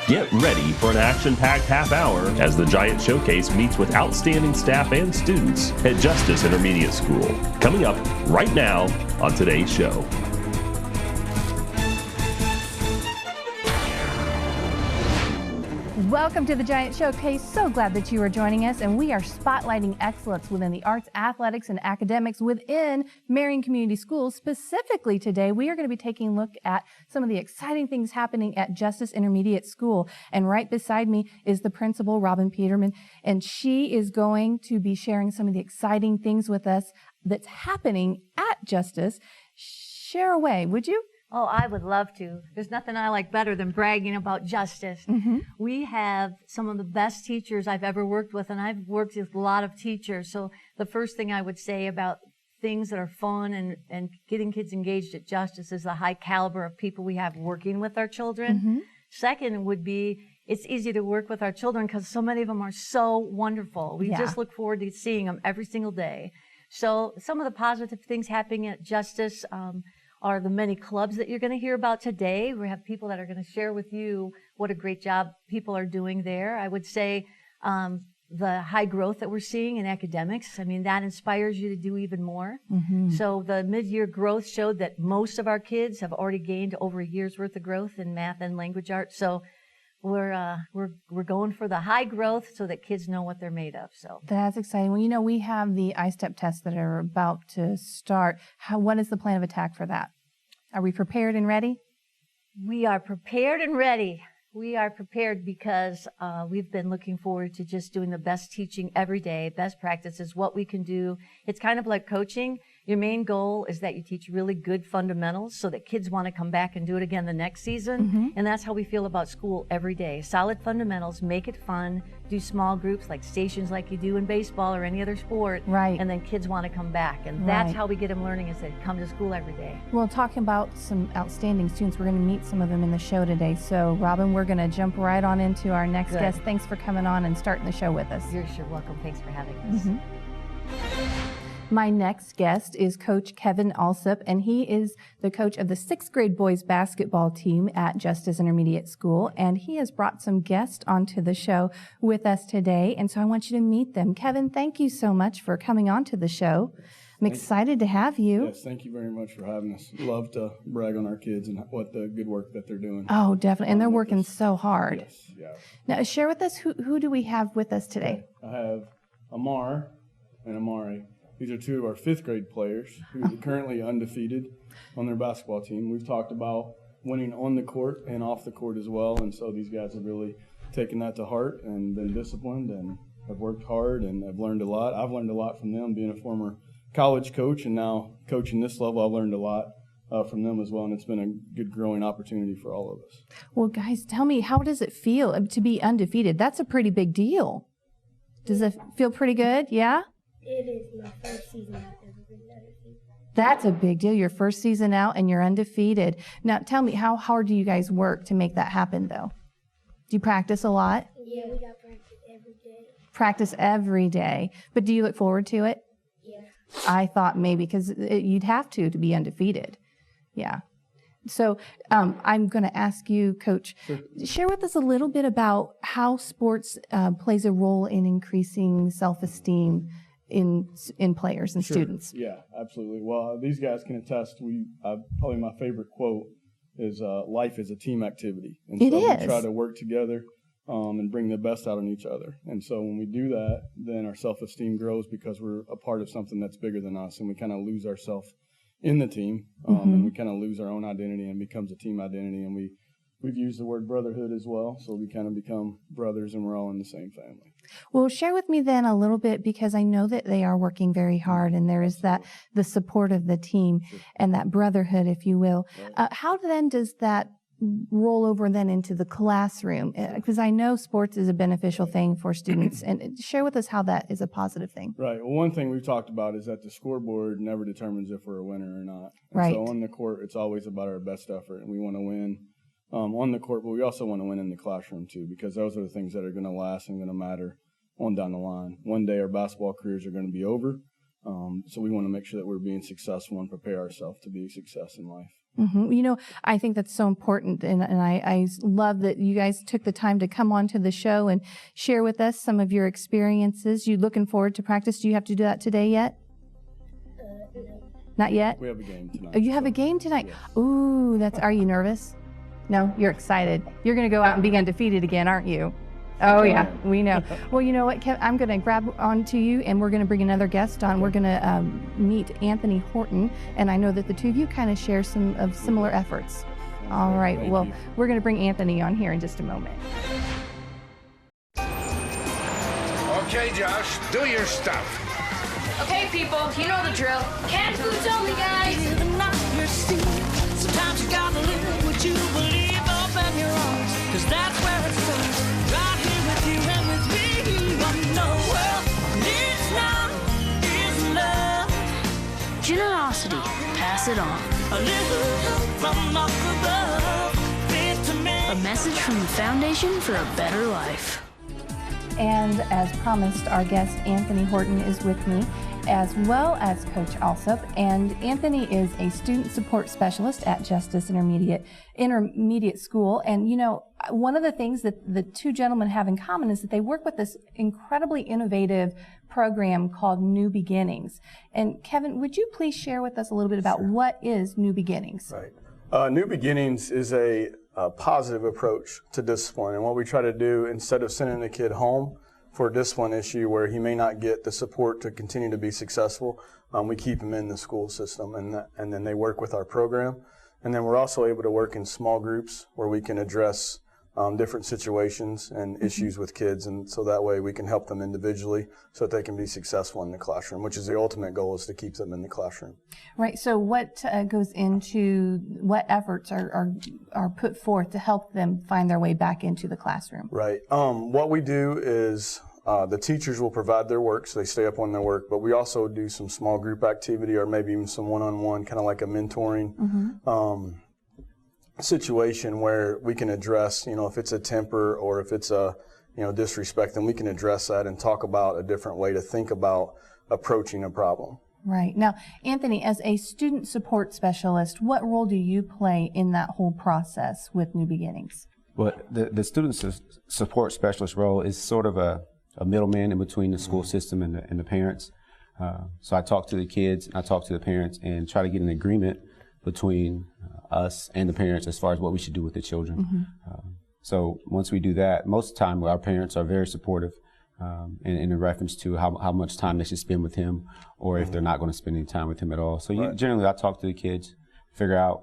Get ready for an action-packed half hour as the Giant Showcase meets with outstanding staff and students at Justice Intermediate School. Coming up right now on today's show. Welcome to the Giant Showcase. So glad that you are joining us, and we are spotlighting excellence within the arts, athletics, and academics within Marion Community Schools. Specifically today, we are going to be taking a look at some of the exciting things happening at Justice Intermediate School. And right beside me is the principal, Robin Peterman, and she is going to be sharing some of the exciting things with us that's happening at Justice. Share away, would you? Oh, I would love to. There's nothing I like better than bragging about Justice. Mm-hmm. We have some of the best teachers I've ever worked with, and I've worked with a lot of teachers. So the first thing I would say about things that are fun and getting kids engaged at Justice is the high caliber of people we have working with our children. Mm-hmm. Second would be it's easy to work with our children because so many of them are so wonderful. We just look forward to seeing them every single day. So some of the positive things happening at Justice are the many clubs that you're going to hear about today. We have people that are going to share with you what a great job people are doing there. I would say the high growth that we're seeing in academics, I mean, that inspires you to do even more. Mm-hmm. So the mid-year growth showed that most of our kids have already gained over a year's worth of growth in math and language arts. So we're going for the high growth so that kids know what they're made of. So that's exciting. Well, you know, we have the I-STEP tests that are about to start. What is the plan of attack for that? Are we prepared and ready? We are prepared and ready. We are prepared because we've been looking forward to just doing the best teaching every day, best practices, what we can do. It's kind of like coaching. Your main goal is that you teach really good fundamentals so that kids want to come back and do it again the next season. Mm-hmm. And that's how we feel about school every day. Solid fundamentals, make it fun, do small groups like stations like you do in baseball or any other sport. Right. And then kids want to come back. And that's how we get them learning is they come to school every day. Well, talking about some outstanding students, we're going to meet some of them in the show today. So, Robin, we're going to jump right on into our next guest. Thanks for coming on and starting the show with us. You're sure welcome. Thanks for having us. Mm-hmm. My next guest is Coach Kevin Alsop, and he is the coach of the 6th grade boys basketball team at Justice Intermediate School, and he has brought some guests onto the show with us today, and so I want you to meet them. Kevin, thank you so much for coming on to the show. I'm excited to have you. Yes, thank you very much for having us. Love to brag on our kids and what the good work that they're doing. Oh, definitely, and they're working so hard. Yes, yeah. Now, share with us, who do we have with us today? Okay. I have Amar and Amari. These are two of our 5th grade players who are currently undefeated on their basketball team. We've talked about winning on the court and off the court as well, and so these guys have really taken that to heart and been disciplined and have worked hard and have learned a lot. I've learned a lot from them being a former college coach and now coaching this level. I've learned a lot from them as well, and it's been a good growing opportunity for all of us. Well, guys, tell me, how does it feel to be undefeated? That's a pretty big deal. Does it feel pretty good? Yeah? It is my first season I've ever been undefeated. That's a big deal. Your first season out and you're undefeated. Now, tell me, how hard do you guys work to make that happen, though? Do you practice a lot? Yeah, we got practice every day. Practice every day. But do you look forward to it? Yeah. I thought maybe because you'd have to be undefeated. Yeah. So I'm going to ask you, Coach, share with us a little bit about how sports plays a role in increasing self-esteem in players and students. Yeah, absolutely. Well, these guys can attest. Probably my favorite quote is life is a team activity. And so we try to work together and bring the best out in each other. And so when we do that, then our self-esteem grows because we're a part of something that's bigger than us, and we kind of lose ourselves in the team, and we kind of lose our own identity and becomes a team identity. And we've used the word brotherhood as well, so we kind of become brothers and we're all in the same family. Well, share with me then a little bit, because I know that they are working very hard, and there is the support of the team and that brotherhood, if you will. Right. How then does that roll over then into the classroom? Because I know sports is a beneficial thing for students, and share with us how that is a positive thing. Right. Well, one thing we've talked about is that the scoreboard never determines if we're a winner or not. And right. So on the court, it's always about our best effort, and we want to win on the court, but we also want to win in the classroom too, because those are the things that are going to last and going to matter on down the line. One day our basketball careers are going to be over, so we want to make sure that we're being successful and prepare ourselves to be a success in life. You know, I think that's so important, and I love that you guys took the time to come on to the show and share with us some of your experiences. You looking forward to practice? Do you have to do that today yet? No. Not yet? We have a game tonight. Oh, you have a game tonight? Yes. Ooh, are you nervous? No, you're excited. You're going to go out and be undefeated again, aren't you? Oh, yeah, we know. Well, you know what, Kev, I'm going to grab onto you, and we're going to bring another guest on. We're going to meet Anthony Horton, and I know that the two of you kind of share some of similar efforts. All right, well, we're going to bring Anthony on here in just a moment. Okay, Josh, do your stuff. Okay, people, you know the drill. Canned foods only, guys. Sometimes you gotta live what you believe, open your arms, 'cause that's where it starts. Right here with you and with me. I know well, it's now is love. Generosity, pass it on. A little help from up above. A message from the Foundation for a Better Life. And as promised, our guest Anthony Horton is with me, as well as Coach Alsop. And Anthony is a student support specialist at Justice Intermediate School. And you know, one of the things that the two gentlemen have in common is that they work with this incredibly innovative program called New Beginnings. And Kevin, would you please share with us a little bit about what is New Beginnings? Right. New Beginnings is a positive approach to discipline. And what we try to do, instead of sending the kid home for a discipline issue where he may not get the support to continue to be successful, we keep him in the school system, and then they work with our program. And then we're also able to work in small groups where we can address different situations and issues with kids, and so that way we can help them individually so that they can be successful in the classroom, which is the ultimate goal, is to keep them in the classroom. Right. So what goes into, what efforts are put forth to help them find their way back into the classroom? Right. What we do is the teachers will provide their work, so they stay up on their work, but we also do some small group activity or maybe even some one-on-one, kind of like a mentoring situation where we can address, you know, if it's a temper or if it's a, you know, disrespect, then we can address that and talk about a different way to think about approaching a problem. Right. Now, Anthony, as a student support specialist, what role do you play in that whole process with New Beginnings? Well, the student support specialist role is sort of a middleman in between the school system and the parents. So I talk to the kids, I talk to the parents, and try to get an agreement between us and the parents as far as what we should do with the children. So once we do that, most of the time our parents are very supportive in reference to how much time they should spend with him, or if they're not going to spend any time with him at all. So generally I talk to the kids, figure out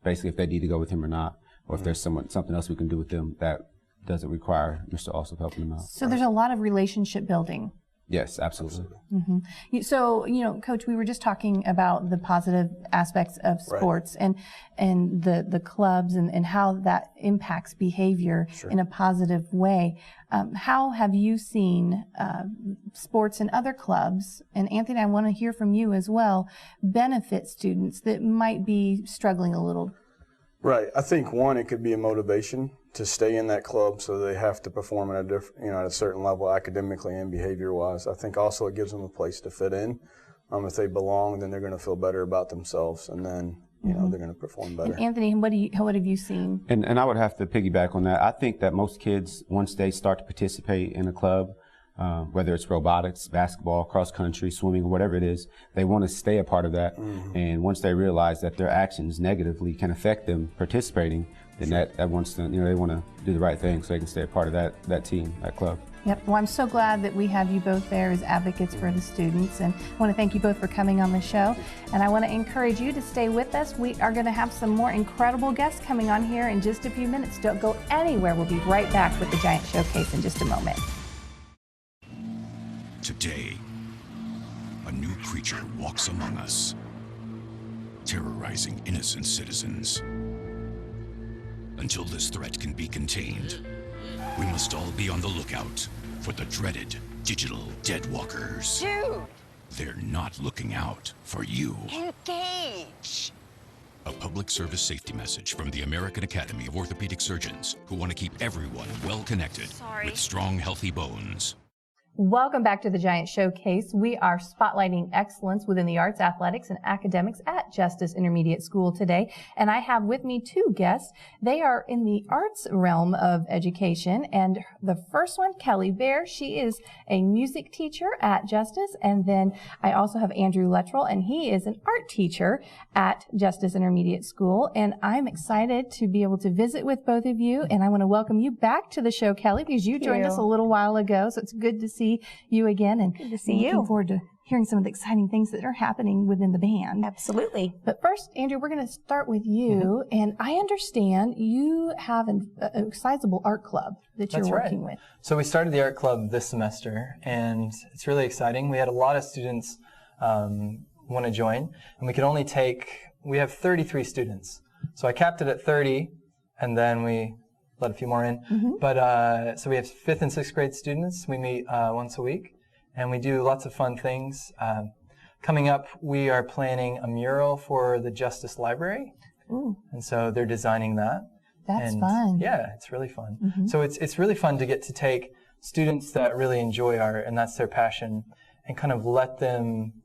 basically if they need to go with him or not, or if there's something else we can do with them that doesn't require Mr. Alsop helping them out. So there's a lot of relationship building. Yes, absolutely. So, you know, Coach, we were just talking about the positive aspects of sports and the clubs and how that impacts behavior in a positive way. How have you seen sports in other clubs, and Anthony, I want to hear from you as well, benefit students that might be struggling a little? Right. I think one, it could be a motivation to stay in that club, so they have to perform at a certain level academically and behavior-wise. I think also it gives them a place to fit in. If they belong, then they're going to feel better about themselves, and then they're going to perform better. And Anthony, what have you seen? And I would have to piggyback on that. I think that most kids, once they start to participate in a club, whether it's robotics, basketball, cross country, swimming, or whatever it is, they want to stay a part of that. And once they realize that their actions negatively can affect them participating, then that wants to, they want to do the right thing so they can stay a part of that team, that club. Yep. Well, I'm so glad that we have you both there as advocates for the students, and I want to thank you both for coming on the show. And I want to encourage you to stay with us. We are going to have some more incredible guests coming on here in just a few minutes. Don't go anywhere. We'll be right back with the Giant Showcase in just a moment. Today, a new creature walks among us, terrorizing innocent citizens. Until this threat can be contained, we must all be on the lookout for the dreaded digital deadwalkers. Dude! They're not looking out for you. Engage! A public service safety message from the American Academy of Orthopedic Surgeons, who want to keep everyone well connected with strong, healthy bones. Welcome back to the Giant Showcase. We are spotlighting excellence within the arts, athletics, and academics at Justice Intermediate School today. And I have with me two guests. They are in the arts realm of education. And the first one, Kelly Bear, she is a music teacher at Justice. And then I also have Andrew Luttrell, and he is an art teacher at Justice Intermediate School. And I'm excited to be able to visit with both of you. And I want to welcome you back to the show, Kelly, because you joined us a little while ago. So it's good to see you again, and good to see you. Looking forward to hearing some of the exciting things that are happening within the band. Absolutely. But first, Andrew, we're going to start with you, and I understand you have a sizable art club that you're working with. So we started the art club this semester, and it's really exciting. We had a lot of students want to join, and we have 33 students. So I capped it at 30, and then we let a few more in. But so we have 5th and 6th grade students. We meet once a week, and we do lots of fun things. Coming up, we are planning a mural for the Justice Library. Ooh. And so they're designing that. That's fun. Yeah, it's really fun. So it's really fun to get to take students that really enjoy art, and that's their passion, and kind of let them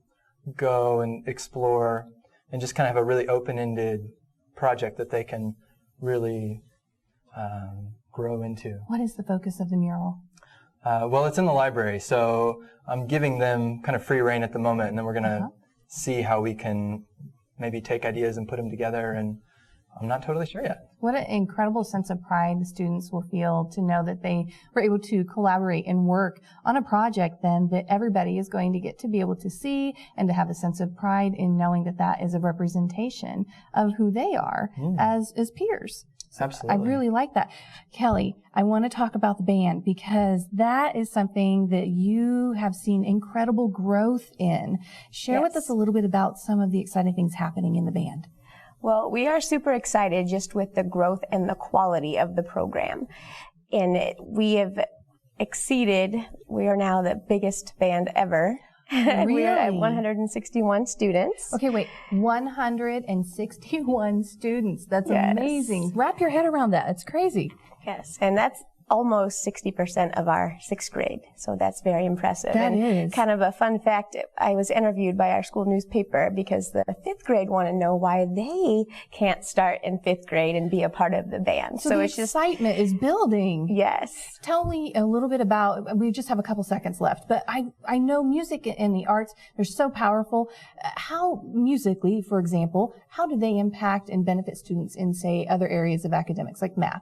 go and explore and just kind of have a really open-ended project that they can really grow into. What is the focus of the mural? Well, it's in the library, so I'm giving them kind of free reign at the moment, and then we're going to see how we can maybe take ideas and put them together, and I'm not totally sure yet. What an incredible sense of pride the students will feel to know that they were able to collaborate and work on a project then that everybody is going to get to be able to see and to have a sense of pride in knowing that that is a representation of who they are as peers. Absolutely. I really like that. Kelly, I want to talk about the band because that is something that you have seen incredible growth in. Share with us a little bit about some of the exciting things happening in the band. Well, we are super excited just with the growth and the quality of the program. And we have exceeded, we are now the biggest band ever. Really? We are at 161 students. Okay, wait, 161 students. That's amazing. Wrap your head around that. It's crazy. Yes, and that's almost 60% of our 6th grade. So that's very impressive. That and is. Kind of a fun fact, I was interviewed by our school newspaper because the 5th grade want to know why they can't start in 5th grade and be a part of the band. So the it's excitement is building. Yes. Tell me a little bit about, we just have a couple seconds left, but I know music and the arts, they're so powerful. How musically, for example, how do they impact and benefit students in, say, other areas of academics like math?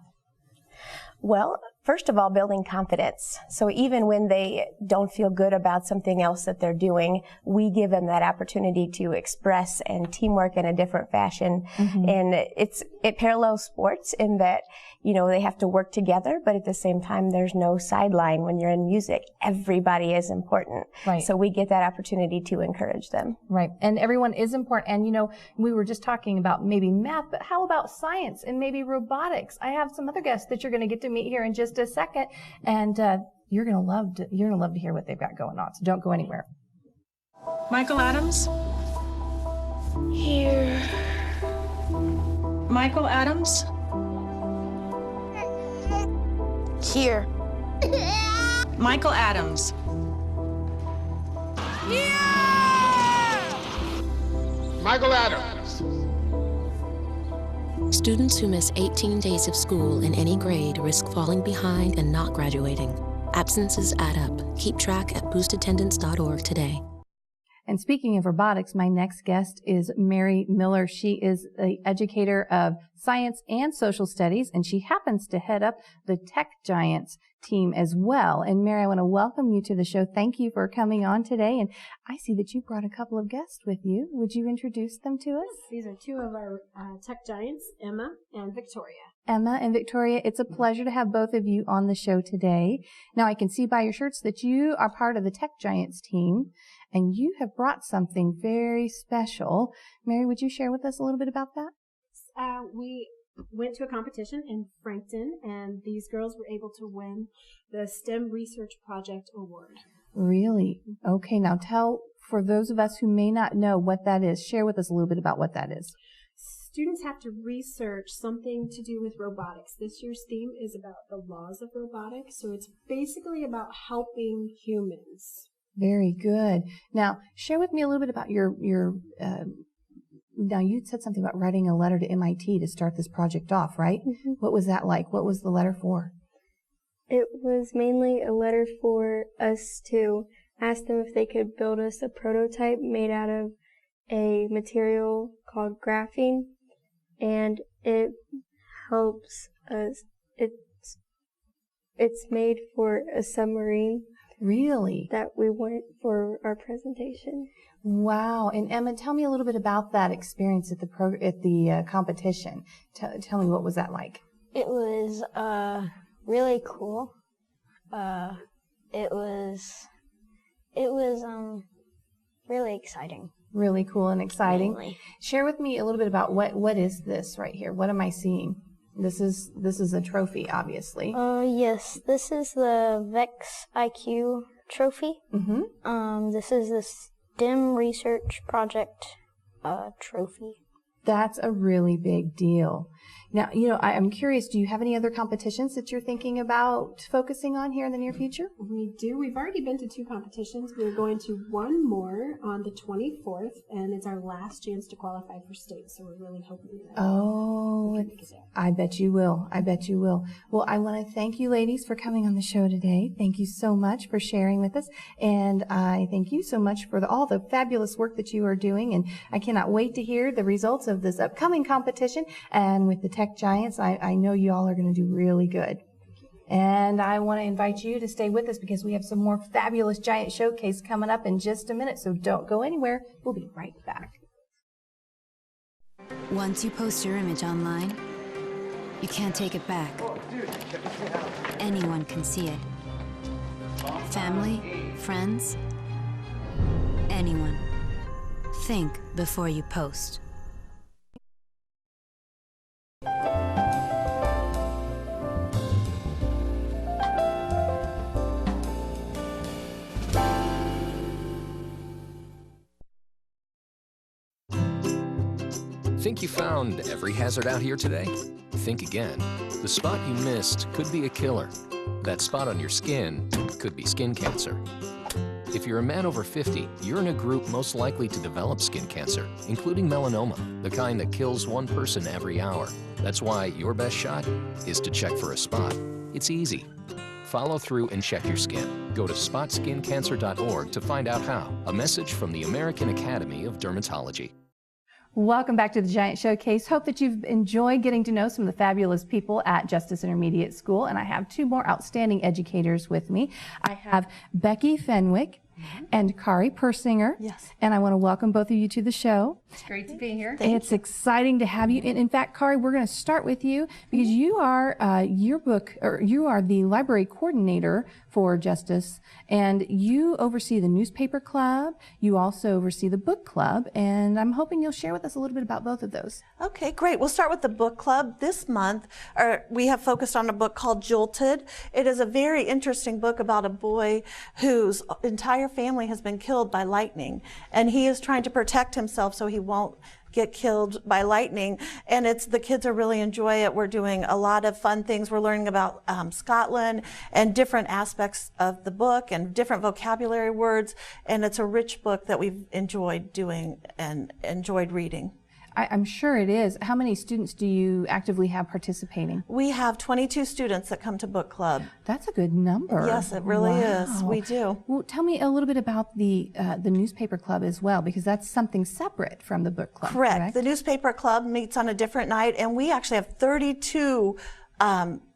Well, first of all, building confidence. So even when they don't feel good about something else that they're doing, we give them that opportunity to express and teamwork in a different fashion. And it parallels sports in that, you know, they have to work together, but at the same time, there's no sideline when you're in music. Everybody is important. Right. So we get that opportunity to encourage them. Right. And everyone is important. And, you know, we were just talking about maybe math, but how about science and maybe robotics? I have some other guests that you're going to get to meet here in just a second. And you're going to love to hear what they've got going on. So don't go anywhere. Michael Adams? Here. Michael Adams? Here. Michael Adams. Michael Adams. Students who miss 18 days of school in any grade risk falling behind and not graduating. Absences add up. Keep track at boostattendance.org today. And speaking of robotics, my next guest is Mary Miller. She is an educator of science and social studies, and she happens to head up the Tech Giants team as well. And Mary, I want to welcome you to the show. Thank you for coming on today. And I see that you brought a couple of guests with you. Would you introduce them to us? These are two of our Tech Giants, Emma and Victoria. Emma and Victoria, it's a pleasure to have both of you on the show today. Now, I can see by your shirts that you are part of the Tech Giants team, and you have brought something very special. Mary, would you share with us a little bit about that? We went to a competition in Frankton, and these girls were able to win the STEM Research Project Award. Really? Okay, now tell, for those of us who may not know what that is, share with us a little bit about what that is. students have to research something to do with robotics. This year's theme is about the laws of robotics, so it's basically about helping humans. Very good. Now, share with me a little bit about your now you said something about writing a letter to MIT to start this project off, right? Mm-hmm. What was that like? What was the letter for? It was mainly a letter for us to ask them if they could build us a prototype made out of a material called graphene, and it helps us. It's made for a submarine. Really? That we want for our presentation. Wow. And Emma, tell me a little bit about that experience at the competition. Tell me, what was that like? It was really cool. It was really exciting. Really cool and exciting. Mainly. Share with me a little bit about what is this right here? What am I seeing? This is a trophy, obviously. Yes, this is the VEX IQ trophy. Mm-hmm. This is the STEM Research Project trophy. That's a really big deal. Now, I'm curious, do you have any other competitions that you're thinking about focusing on here in the near future? We do. We've already been to 2 competitions. We're going to one more on the 24th, and it's our last chance to qualify for state, so we're really hoping that I bet you will. I bet you will. Well, I want to thank you ladies for coming on the show today. Thank you so much for sharing with us, and I thank you so much for all the fabulous work that you are doing, and I cannot wait to hear the results of this upcoming competition. And with the Tech Giants, I know you all are going to do really good. And I want to invite you to stay with us because we have some more fabulous Giant Showcase coming up in just a minute, so don't go anywhere. We'll be right back. Once you post your image online, you can't take it back. Anyone can see it. Family, friends, anyone. Think before you post. Think you found every hazard out here today? Think again. The spot you missed could be a killer. That spot on your skin could be skin cancer. If you're a man over 50, you're in a group most likely to develop skin cancer, including melanoma, the kind that kills one person every hour. That's why your best shot is to check for a spot. It's easy. Follow through and check your skin. Go to spotskincancer.org to find out how. A message from the American Academy of Dermatology. Welcome back to the Giant Showcase. Hope that you've enjoyed getting to know some of the fabulous people at Justice Intermediate School. And I have 2 more outstanding educators with me. I have Becky Fenwick and Kari Persinger. Yes. And I want to welcome both of you to the show. It's great to be here. It's exciting to have you. And in fact, Kari, we're going to start with you because you are you are the library coordinator for Justice, and you oversee the newspaper club. You also oversee the book club, and I'm hoping you'll share with us a little bit about both of those. Okay, great. We'll start with the book club. This month, we have focused on a book called Jolted. It is a very interesting book about a boy whose entire family has been killed by lightning, and he is trying to protect himself so he won't get killed by lightning. And the kids are really enjoy it. We're doing a lot of fun things. We're learning about Scotland and different aspects of the book and different vocabulary words. And it's a rich book that we've enjoyed doing and enjoyed reading. I'm sure it is. How many students do you actively have participating? We have 22 students that come to book club. That's a good number. Yes, it really is. We do. Well, tell me a little bit about the newspaper club as well, because that's something separate from the book club. Correct. The newspaper club meets on a different night, and we actually have 32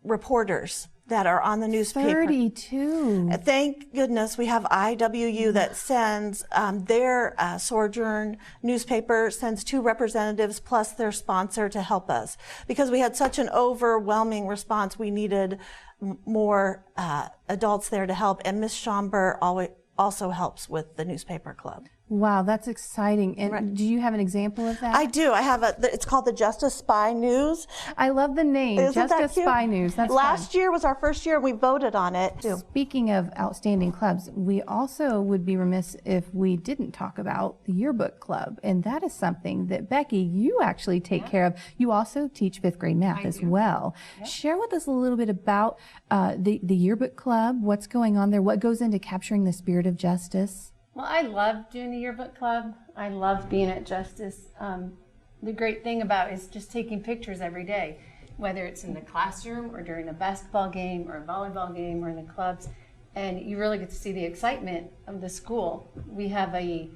reporters that are on the newspaper. 32. Thank goodness we have IWU that sends their Sojourn newspaper sends 2 representatives plus their sponsor to help us. Because we had such an overwhelming response, we needed more adults there to help. And Miss Schomburg also helps with the newspaper club. Wow, that's exciting. And do you have an example of that? I do. I have it's called the Justice Spy News. I love the name, Isn't Justice Spy News. That's Last fun. year was our first year, and we voted on it. Speaking of outstanding clubs, we also would be remiss if we didn't talk about the yearbook club. And that is something that, Becky, you actually take care of. You also teach 5th grade math as well. Yep. Share with us a little bit about the yearbook club, what's going on there, what goes into capturing the spirit of justice. Well, I love doing the yearbook club. I love being at Justice. The great thing about it is just taking pictures every day, whether it's in the classroom or during a basketball game or a volleyball game or in the clubs. And you really get to see the excitement of the school. We have a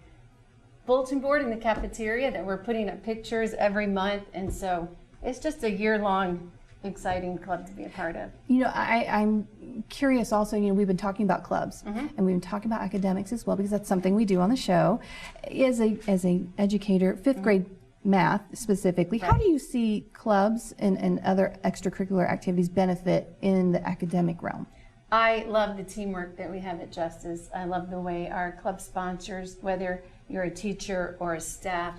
bulletin board in the cafeteria that we're putting up pictures every month. And so it's just a year-long exciting club to be a part of. You know, I'm curious also, you know, we've been talking about clubs and we've been talking about academics as well, because that's something we do on the show. As a educator, 5th grade math specifically, how do you see clubs and other extracurricular activities benefit in the academic realm? I love the teamwork that we have at Justice. I love the way our club sponsors, whether you're a teacher or a staff,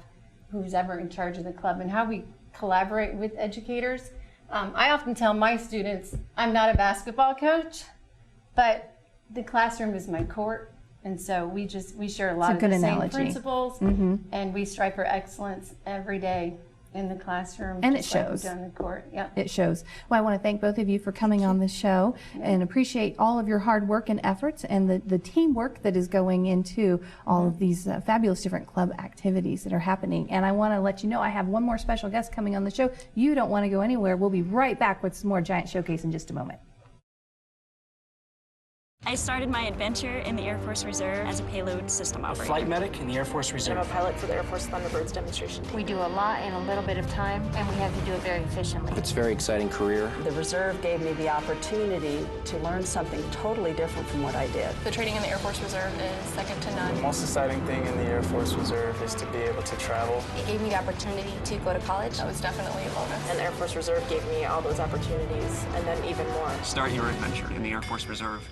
who's ever in charge of the club, and how we collaborate with educators. I often tell my students, I'm not a basketball coach, but the classroom is my court. And so we share a lot of the same principles, and we strive for excellence every day in the classroom. And it shows. Like on the court. Yep. It shows. Well, I want to thank both of you for coming on the show and appreciate all of your hard work and efforts and the teamwork that is going into all of these fabulous different club activities that are happening. And I want to let you know I have one more special guest coming on the show. You don't want to go anywhere. We'll be right back with some more Giant Showcase in just a moment. I started my adventure in the Air Force Reserve as a payload system operator. Flight medic in the Air Force Reserve. I'm a pilot for the Air Force Thunderbirds demonstration team. We do a lot in a little bit of time, and we have to do it very efficiently. It's a very exciting career. The Reserve gave me the opportunity to learn something totally different from what I did. The training in the Air Force Reserve is second to none. The most exciting thing in the Air Force Reserve is to be able to travel. It gave me the opportunity to go to college. That was definitely a bonus. And the Air Force Reserve gave me all those opportunities, and then even more. Start your adventure in the Air Force Reserve.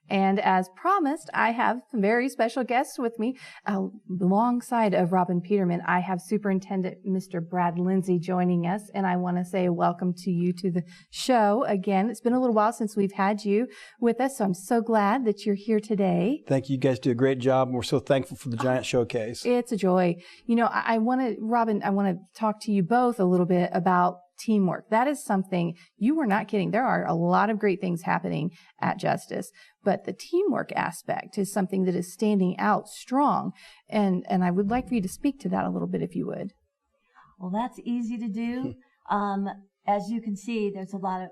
And as promised, I have some very special guests with me. Alongside of Robin Peterman, I have Superintendent Mr. Brad Lindsay joining us. And I want to say welcome to you to the show again. It's been a little while since we've had you with us, so I'm so glad that you're here today. Thank you. You guys do a great job, and we're so thankful for the Giant Showcase. It's a joy. You know, Robin, I want to talk to you both a little bit about teamwork. That is something you were not kidding. There are a lot of great things happening at Justice, but the teamwork aspect is something that is standing out strong. And I would like for you to speak to that a little bit, if you would. Well, that's easy to do. As you can see, there's a lot of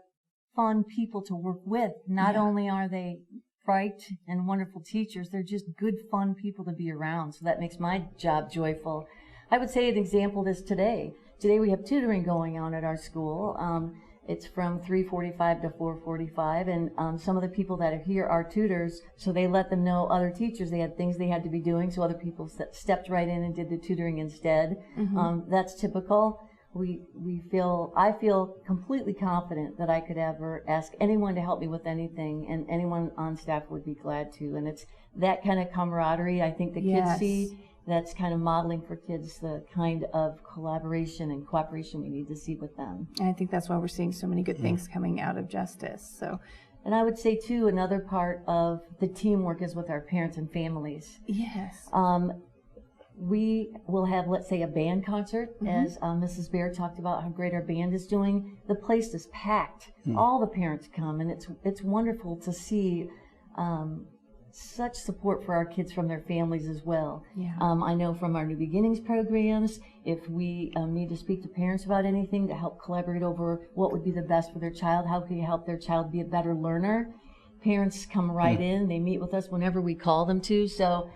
fun people to work with. Not only are they bright and wonderful teachers, they're just good, fun people to be around. So that makes my job joyful. I would say an example is today. Today we have tutoring going on at our school. It's from 3:45 to 4:45, and some of the people that are here are tutors, so they let them know other teachers, they had things they had to be doing, so other people stepped right in and did the tutoring instead. That's typical. I feel completely confident that I could ever ask anyone to help me with anything, and anyone on staff would be glad to. And it's that kind of camaraderie I think the kids see. That's kind of modeling for kids the kind of collaboration and cooperation we need to see with them. And I think that's why we're seeing so many good things coming out of Justice. So, and I would say too, another part of the teamwork is with our parents and families. Yes. We will have, let's say, a band concert, as Mrs. Baird talked about how great our band is doing. The place is packed. All the parents come, and it's wonderful to see such support for our kids from their families as well. I know from our New Beginnings programs, if we need to speak to parents about anything to help collaborate over what would be the best for their child, how can you help their child be a better learner, parents come right in, they meet with us whenever we call them to. So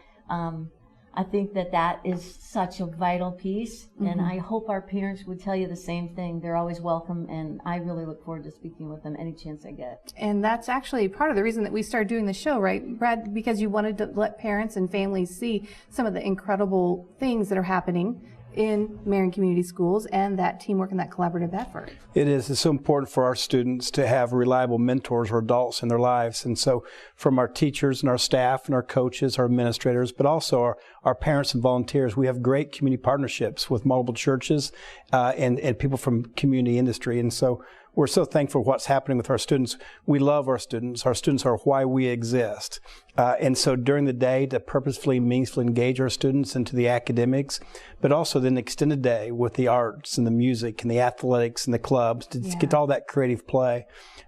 I think that is such a vital piece, and Mhm. I hope our parents would tell you the same thing. They're always welcome, and I really look forward to speaking with them any chance I get. And that's actually part of the reason that we started doing the show, right, Brad? Because you wanted to let parents and families see some of the incredible things that are happening in Marion Community Schools and that teamwork and that collaborative effort. It is. It's so important for our students to have reliable mentors or adults in their lives. And so from our teachers and our staff and our coaches, our administrators, but also our parents and volunteers, we have great community partnerships with multiple churches and people from community industry. And so we're so thankful for what's happening with our students. We love our students. Our students are why we exist. And so during the day to purposefully, meaningfully engage our students into the academics, but also then extended day with the arts and the music and the athletics and the clubs to get all that creative play.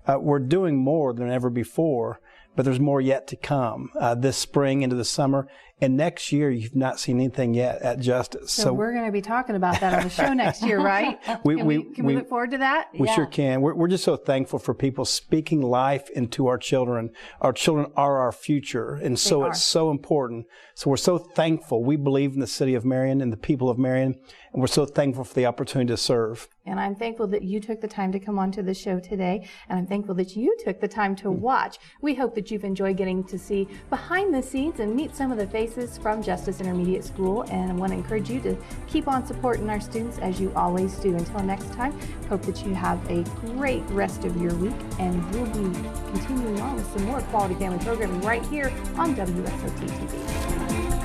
We're doing more than ever before, but there's more yet to come this spring into the summer. And next year, you've not seen anything yet at Justice. So we're going to be talking about that on the show next year, right? Can we look forward to that? We sure can. We're just so thankful for people speaking life into our children. Our children are our future, and so it's so important. So we're so thankful. We believe in the city of Marion and the people of Marion, and we're so thankful for the opportunity to serve. And I'm thankful that you took the time to come onto the show today, and I'm thankful that you took the time to watch. We hope that you've enjoyed getting to see behind the scenes and meet some of the faces from Justice Intermediate School, and I want to encourage you to keep on supporting our students as you always do. Until next time, hope that you have a great rest of your week, and we'll be continuing on with some more quality family programming right here on WSOT TV.